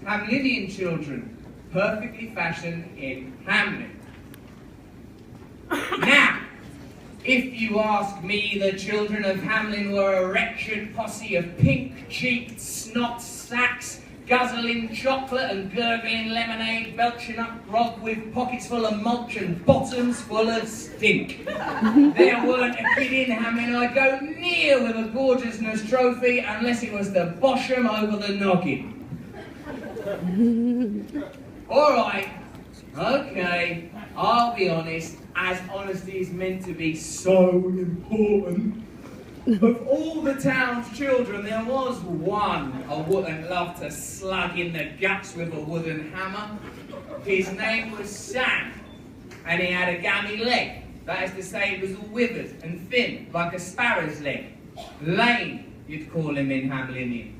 Hamelinian children, perfectly fashioned in Hamelin. Now, if you ask me, the children of Hamelin were a wretched posse of pink-cheeked snot sacks, guzzling chocolate and gurgling lemonade, belching up grog with pockets full of mulch and bottoms full of stink. There weren't a kid in Hamelin I'd go near with a gorgeousness trophy unless it was to bosh 'em over the noggin. Alright, okay, I'll be honest, as honesty is meant to be so important. Of all the town's children, there was one I wouldn't love to slug in the guts with a wooden hammer. His name was Sam, and he had a gammy leg. That is to say, it was all withered and thin, like a sparrow's leg. Lame, you'd call him in Hamelinian.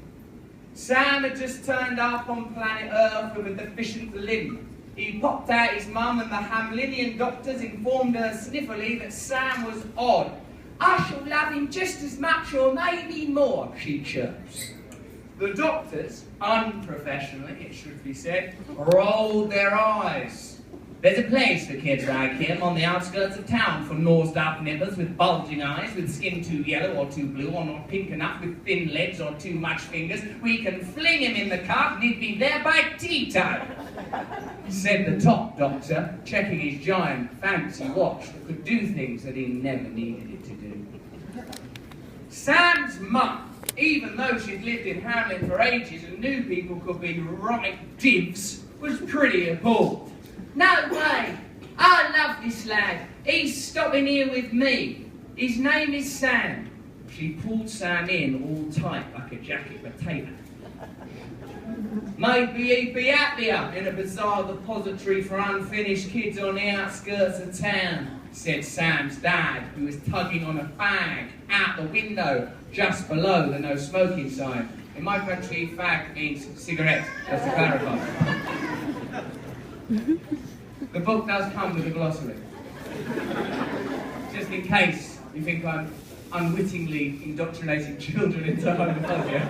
Sam had just turned up on planet Earth with a deficient limb. He popped out his mum, and the Hamelinian doctors informed her sniffily that Sam was odd. "I shall love him just as much or maybe more," she chirps. The doctors, unprofessionally it should be said, rolled their eyes. "There's a place for kids like him on the outskirts of town for nosed-up nippers with bulging eyes, with skin too yellow or too blue or not pink enough, with thin legs or too much fingers. We can fling him in the cart and he'd be there by tea time," said the top doctor, checking his giant fancy watch that could do things that he never needed it to do. Sam's mum, even though she'd lived in Hamelin for ages and knew people could be right divs, was pretty appalled. "No way! I love this lad. He's stopping here with me. His name is Sam." She pulled Sam in all tight like a jacket potato. "Maybe he'd be happier in a bizarre depository for unfinished kids on the outskirts of town," said Sam's dad, who was tugging on a fag out the window just below the no smoking sign. In my country, fag means cigarette, just to clarify. The book does come with a glossary, just in case you think I'm unwittingly indoctrinating children into homophobia.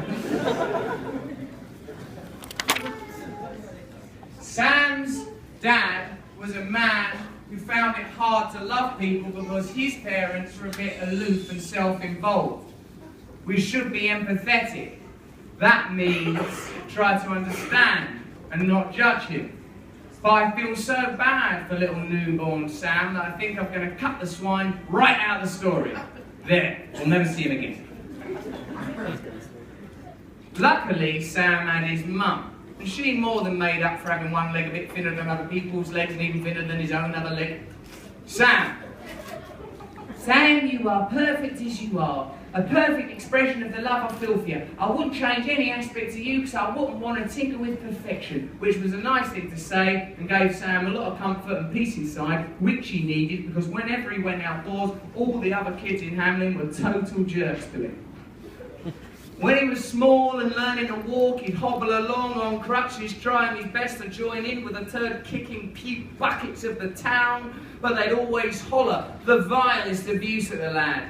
Sam's dad was a man who found it hard to love people because his parents were a bit aloof and self-involved. We should be empathetic. That means try to understand and not judge him. But I feel so bad for little newborn Sam that I think I'm going to cut the swine right out of the story. There, we'll never see him again. Luckily, Sam had his mum, and she more than made up for having one leg a bit thinner than other people's legs and even thinner than his own other leg. Sam, you are perfect as you are. A perfect expression of the love I feel for you. I wouldn't change any aspect of you because I wouldn't want to tinker with perfection," which was a nice thing to say and gave Sam a lot of comfort and peace inside, which he needed because whenever he went outdoors, all the other kids in Hamelin were total jerks to him. When he was small and learning to walk, he'd hobble along on crutches, trying his best to join in with the turd-kicking puke buckets of the town, but they'd always holler the vilest abuse at the lad.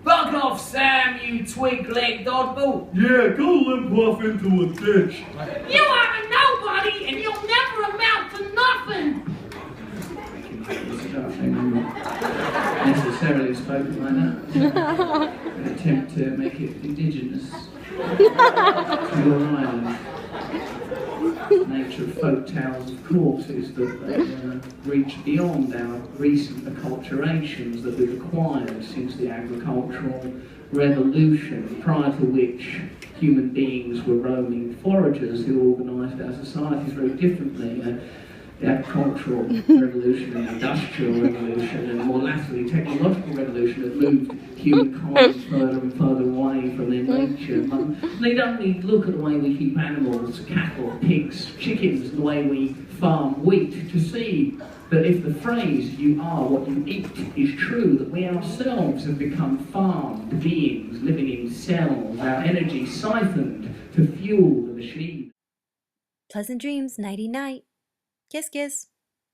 "Bug off, Sam, you twig-legged oddball." "Yeah, go limp off into a ditch." "You are a nobody and you'll never amount to nothing." Necessarily spoken like that. An attempt to make it indigenous to your island. The nature of folk tales, of course, is that they reach beyond our recent acculturations that we've acquired since the agricultural revolution, prior to which human beings were roaming foragers who organised our societies very differently. The agricultural revolution, the industrial revolution, and more latterly technological revolution has moved humankind further and further away from their nature. But they don't need to look at the way we keep animals, cattle, pigs, chickens, the way we farm wheat to see that if the phrase "you are what you eat" is true, that we ourselves have become farmed beings living in cells, our energy siphoned to fuel the machine. Pleasant dreams, nighty night. Kiss, kiss.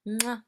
Mwah.